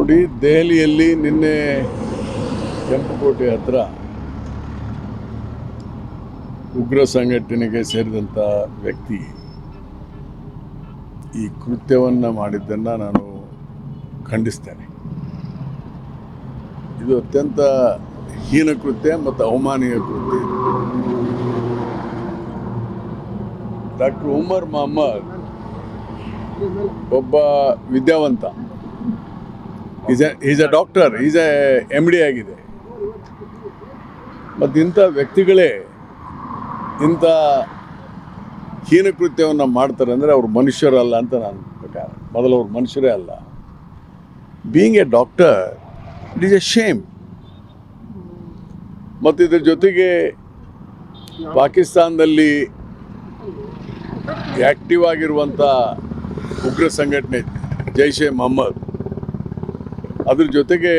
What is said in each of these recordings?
ನೋಡಿ, ದೆಹಲಿಯಲ್ಲಿ ನಿನ್ನೆ ಕೆಂಪುಕೋಟೆ ಹತ್ರ ಉಗ್ರ ಸಂಘಟನೆಗೆ ಸೇರಿದಂಥ ವ್ಯಕ್ತಿ ಈ ಕೃತ್ಯವನ್ನು ಮಾಡಿದ್ದನ್ನು ನಾನು ಖಂಡಿಸ್ತೇನೆ. ಇದು ಅತ್ಯಂತ ಹೀನ ಕೃತ್ಯ ಮತ್ತು ಅವಮಾನೀಯ ಕೃತ್ಯ. ಡಾಕ್ಟರ್ ಉಮರ್ ಮೊಹಮ್ಮದ್ ಒಬ್ಬ ವಿದ್ಯಾವಂತ, is A doctor, is A MD ಆಗಿದೆ. ಮತ್ತು ಇಂಥ ವ್ಯಕ್ತಿಗಳೇ ಇಂಥ ಹೀನ ಕೃತ್ಯವನ್ನು ಮಾಡ್ತಾರೆ ಅಂದರೆ ಅವ್ರು ಮನುಷ್ಯರಲ್ಲ ಅಂತ ನನ್ನ ಪ್ರಕಾರ. ಮೊದಲು ಅವ್ರು ಮನುಷ್ಯರೇ ಅಲ್ಲ. Being A doctor, it is A Shem. ಮತ್ತು ಇದ್ರ ಜೊತೆಗೆ ಪಾಕಿಸ್ತಾನದಲ್ಲಿ ಆ್ಯಕ್ಟಿವ್ ಆಗಿರುವಂಥ ಉಗ್ರ ಸಂಘಟನೆ ಜೈಷ್ ಎ ಮೊಹಮ್ಮದ್, ಅದ್ರ ಜೊತೆಗೆ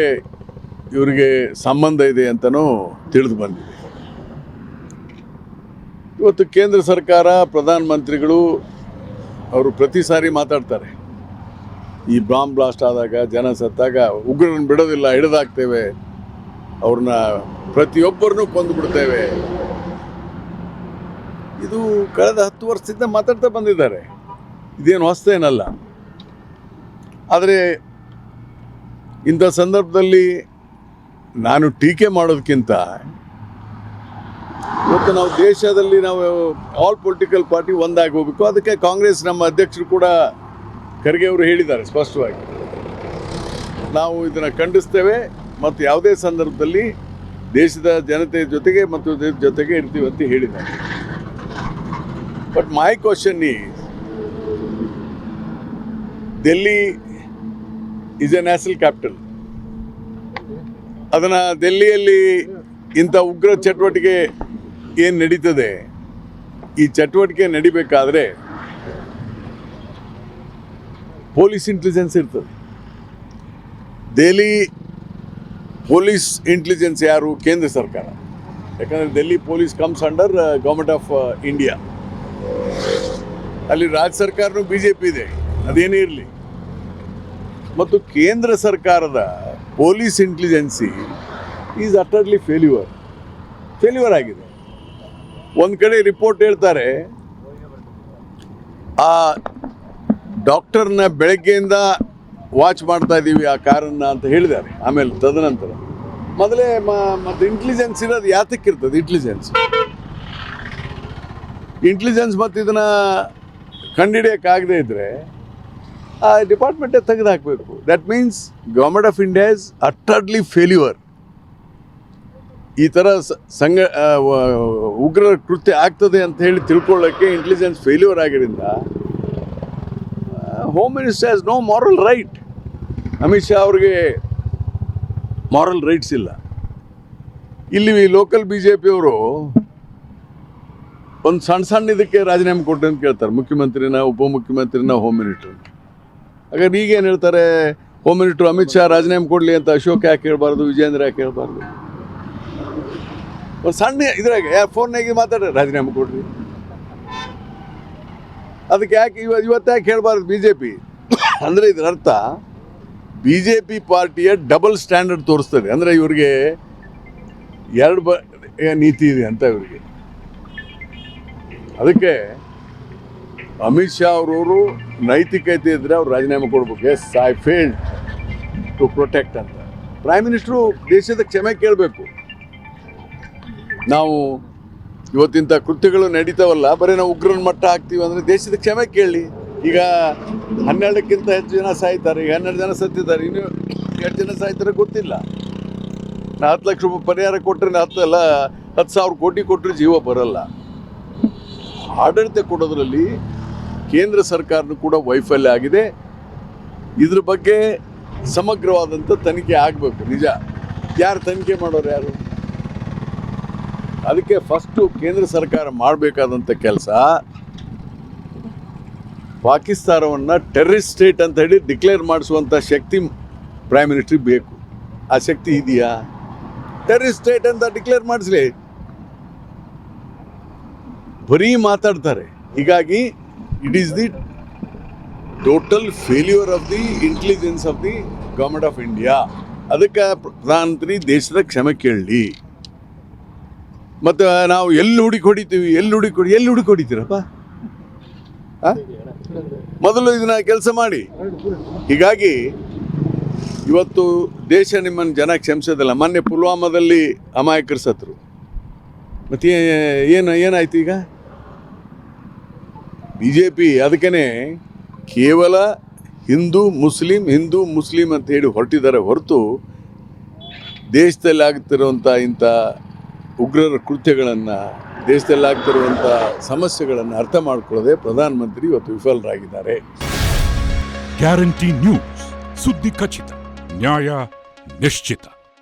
ಇವರಿಗೆ ಸಂಬಂಧ ಇದೆ ಅಂತಲೂ ತಿಳಿದು ಬಂದಿದೆ. ಇವತ್ತು ಕೇಂದ್ರ ಸರ್ಕಾರ, ಪ್ರಧಾನಮಂತ್ರಿಗಳು ಅವರು ಪ್ರತಿ ಸಾರಿ ಮಾತಾಡ್ತಾರೆ, ಈ ಬಾಂಬ್ ಬ್ಲಾಸ್ಟ್ ಆದಾಗ, ಜನ ಸತ್ತಾಗ ಉಗ್ರರನ್ನು ಬಿಡೋದಿಲ್ಲ, ಹಿಡಿದಾಕ್ತೇವೆ, ಅವ್ರನ್ನ ಪ್ರತಿಯೊಬ್ಬರನ್ನೂ ಕೊಂದುಬಿಡ್ತೇವೆ. ಇದು ಕಳೆದ 10 ವರ್ಷದಿಂದ ಮಾತಾಡ್ತಾ ಬಂದಿದ್ದಾರೆ, ಇದೇನು ಹೊಸತೇನಲ್ಲ. ಆದರೆ ಇಂಥ ಸಂದರ್ಭದಲ್ಲಿ ನಾನು ಟೀಕೆ ಮಾಡೋದಕ್ಕಿಂತ ಇವತ್ತು ನಾವು ದೇಶದಲ್ಲಿ ನಾವು ಆಲ್ ಪೊಲಿಟಿಕಲ್ ಪಾರ್ಟಿ ಒಂದಾಗಿ ಹೋಗಬೇಕು. ಅದಕ್ಕೆ ಕಾಂಗ್ರೆಸ್ ನಮ್ಮ ಅಧ್ಯಕ್ಷರು ಕೂಡ ಖರ್ಗೆ ಅವರು ಹೇಳಿದ್ದಾರೆ ಸ್ಪಷ್ಟವಾಗಿ, ನಾವು ಇದನ್ನು ಖಂಡಿಸ್ತೇವೆ ಮತ್ತು ಯಾವುದೇ ಸಂದರ್ಭದಲ್ಲಿ ದೇಶದ ಜನತೆಯ ಜೊತೆಗೆ ಮತ್ತು ಜೊತೆಗೆ ಇರ್ತೀವಿ ಅಂತ ಹೇಳಿದ್ದಾರೆ. But my question is, Delhi is A national capital. ಅದನ್ನು ಡೆಲ್ಲಿಯಲ್ಲಿ ಇಂಥ ಉಗ್ರ ಚಟುವಟಿಕೆ ಏನು ನಡೀತದೆ, ಈ ಚಟುವಟಿಕೆ ನಡಿಬೇಕಾದ್ರೆ ಪೊಲೀಸ್ ಇಂಟೆಲಿಜೆನ್ಸ್ ಇರ್ತದೆ. ದೆಹಲಿ ಪೊಲೀಸ್ ಇಂಟೆಲಿಜೆನ್ಸ್ ಯಾರು? ಕೇಂದ್ರ ಸರ್ಕಾರ. ಯಾಕಂದರೆ Delhi police comes under government of India. ಅಲ್ಲಿ ರಾಜ್ಯ ಸರ್ಕಾರನೂ BJP ಇದೆ, ಅದೇನೇ ಇರಲಿ. ಮತ್ತು ಕೇಂದ್ರ ಸರ್ಕಾರದ police intelligence is utterly failure ಆಗಿದೆ. ಒಂದು ಕಡೆ ರಿಪೋರ್ಟ್ ಹೇಳ್ತಾರೆ, ಆ ಡಾಕ್ಟರ್ನ ಬೆಳಗ್ಗೆಯಿಂದ ವಾಚ್ ಮಾಡ್ತಾ ಇದ್ದೀವಿ ಆ ಕಾರನ್ನು ಅಂತ ಹೇಳಿದ್ದಾರೆ. ಆಮೇಲೆ ತದನಂತರ ಮೊದಲೇ ಮತ್ತು ಇಂಟೆಲಿಜೆನ್ಸ್ ಇರೋದು ಯಾತಕ್ಕಿರ್ತದೆ? ಇಂಟೆಲಿಜೆನ್ಸ್ ಮತ್ತು ಇದನ್ನು ಕಂಡುಹಿಡಿಯೋಕ್ಕಾಗದೇ ಇದ್ದರೆ ಆ ಡಿಪಾರ್ಟ್ಮೆಂಟೇ ತೆಗೆದು ಹಾಕಬೇಕು. That means government of India is utterly failure. ಈ ಥರ ಉಗ್ರ ಕೃತ್ಯ ಆಗ್ತದೆ ಅಂತ ಹೇಳಿ ತಿಳ್ಕೊಳ್ಳೋಕ್ಕೆ ಇಂಟೆಲಿಜೆನ್ಸ್ ಫೇಲ್ಯೂರ್ ಆಗಿದ್ದರಿಂದ home minister has no moral right. Amit Shah ಅವ್ರಿಗೆ ಮಾರಲ್ ರೈಟ್ಸ್ ಇಲ್ಲ. ಇಲ್ಲಿ ಲೋಕಲ್ BJP ಅವರು ಒಂದು ಸಣ್ಣ ಇದಕ್ಕೆ ರಾಜೀನಾಮೆ ಕೊಟ್ಟು ಅಂತ ಕೇಳ್ತಾರೆ, ಮುಖ್ಯಮಂತ್ರಿನ, ಉಪಮುಖ್ಯಮಂತ್ರಿನ, ಹೋಮ್ ಮಿನಿಸ್ಟ್ರನ್ನ. ಹಾಗಾದ್ರೆ ಈಗೇನು ಹೇಳ್ತಾರೆ, ಹೋಮ್ ಮಿನಿಸ್ಟ್ರು ಅಮಿತ್ ಶಾ ರಾಜೀನಾಮೆ ಕೊಡಲಿ ಅಂತ ಅಶೋಕ್ ಯಾಕೆ ಹೇಳ್ಬಾರ್ದು, ವಿಜೇಂದ್ರ ಯಾಕೆ ಹೇಳ್ಬಾರ್ದು? ಒಂದು ಸಣ್ಣ ಇದ್ರಾಗೆ ಫೋನ್ನಾಗಿ ಮಾತಾಡ್ರಿ, ರಾಜೀನಾಮೆ ಕೊಡ್ರಿ. ಅದಕ್ಕೆ ಯಾಕೆ ಇವತ್ತು ಯಾಕೆ ಹೇಳ್ಬಾರ್ದು BJP? ಅಂದರೆ ಇದರ ಅರ್ಥ BJP ಪಾರ್ಟಿಯ ಡಬಲ್ ಸ್ಟ್ಯಾಂಡರ್ಡ್ ತೋರಿಸ್ತದೆ. ಅಂದರೆ ಇವ್ರಿಗೆ ಎರಡು ನೀತಿ ಇದೆ ಅಂತ ಇವರಿಗೆ. ಅದಕ್ಕೆ ಅಮಿತ್ ಶಾ ಅವರವರು ನೈತಿಕತೆ ಇದ್ದರೆ ಅವ್ರು ರಾಜೀನಾಮೆ ಕೊಡ್ಬೇಕು. Yes, I failed to protect ಅಂತ. ಪ್ರೈಮ್ ಮಿನಿಸ್ಟ್ರು ದೇಶದ ಕ್ಷಮೆ ಕೇಳಬೇಕು. ನಾವು ಇವತ್ತಿಂಥ ಕೃತ್ಯಗಳು ನಡೀತಾವಲ್ಲ, ಬರೀ ನಾವು ಉಗ್ರನ ಮಟ್ಟ ಹಾಕ್ತೀವಿ ಅಂದರೆ ದೇಶದ ಕ್ಷಮೆ ಕೇಳಿ. ಈಗ 12ಕ್ಕಿಂತ ಹೆಚ್ಚು ಜನ ಸಾಯ್ತಾರೆ, ಈಗ 12 ಜನ ಸತ್ತಿದ್ದಾರೆ, ಇನ್ನು 2 ಜನ ಸಾಯ್ತಾರೆ ಗೊತ್ತಿಲ್ಲ. ನಾ 10 ಲಕ್ಷ ರೂಪಾಯಿ ಪರಿಹಾರ ಕೊಟ್ಟರೆ 10,000 ಕೋಟಿ ಕೊಟ್ಟರೆ ಜೀವ ಬರಲ್ಲ. ಆಡಳಿತ ಕೊಡೋದ್ರಲ್ಲಿ ಕೇಂದ್ರ ಸರ್ಕಾರನೂ ಕೂಡ ವೈಫಲ್ಯ ಆಗಿದೆ. ಇದ್ರ ಬಗ್ಗೆ ಸಮಗ್ರವಾದಂಥ ತನಿಖೆ ಆಗಬೇಕು. ನಿಜ, ಯಾರು ತನಿಖೆ ಮಾಡೋರು ಯಾರು? ಅದಕ್ಕೆ ಫಸ್ಟು ಕೇಂದ್ರ ಸರ್ಕಾರ ಮಾಡಬೇಕಾದಂಥ ಕೆಲಸ, ಪಾಕಿಸ್ತಾನವನ್ನು ಟೆರರಿಸ್ಟ್ ಸ್ಟೇಟ್ ಅಂತ ಹೇಳಿ ಡಿಕ್ಲೇರ್ ಮಾಡಿಸುವಂಥ ಶಕ್ತಿ ಪ್ರೈಮ್ ಮಿನಿಸ್ಟ್ರಿಗೆ ಬೇಕು. ಆ ಶಕ್ತಿ ಇದೆಯಾ? ಟೆರರಿಸ್ಟ್ ಸ್ಟೇಟ್ ಅಂತ ಡಿಕ್ಲೇರ್ ಮಾಡಿಸ್ಲಿ. ಬರೀ ಮಾತಾಡ್ತಾರೆ. ಹೀಗಾಗಿ it is the total failure of the intelligence of the government of India. ಅದಕ್ಕೆ ಪ್ರಧಾನಮಂತ್ರಿ ದೇಶದ ಕ್ಷಮೆ ಕೇಳಲಿ. ಮತ್ತು ನಾವು ಎಲ್ಲಿ ಹೊಡಿತೀವಿ, ಎಲ್ಲಿ ಹೊಡಿತೀರಪ್ಪ? ಮೊದಲು ಇದನ್ನ ಕೆಲಸ ಮಾಡಿ. ಹೀಗಾಗಿ ಇವತ್ತು ದೇಶ ನಿಮ್ಮನ್ನು ಜನ ಕ್ಷಮಿಸೋದಿಲ್ಲ. ಮೊನ್ನೆ ಪುಲ್ವಾಮಾದಲ್ಲಿ ಅಮಾಯಕರು ಸತ್ರು. ಮತ್ತೆ ಏನಾಯ್ತು ಈಗ? BJP ಅದಕ್ಕೇ ಕೇವಲ ಹಿಂದೂ ಮುಸ್ಲಿಂ ಅಂತ ಹೇಳಿ ಹೊರಟಿದ್ದಾರೆ ಹೊರತು ದೇಶದಲ್ಲಿ ಆಗ್ತಿರುವಂಥ ಇಂಥ ಉಗ್ರರ ಕೃತ್ಯಗಳನ್ನು, ದೇಶದಲ್ಲಿ ಆಗ್ತಿರುವಂಥ ಸಮಸ್ಯೆಗಳನ್ನು ಅರ್ಥ ಮಾಡ್ಕೊಳ್ಳದೆ ಪ್ರಧಾನಮಂತ್ರಿ ಇವತ್ತು ವಿಫಲರಾಗಿದ್ದಾರೆ. ಗ್ಯಾರಂಟಿ ನ್ಯೂಸ್, ಸುದ್ದಿ ಖಚಿತ, ನ್ಯಾಯ ನಿಶ್ಚಿತ.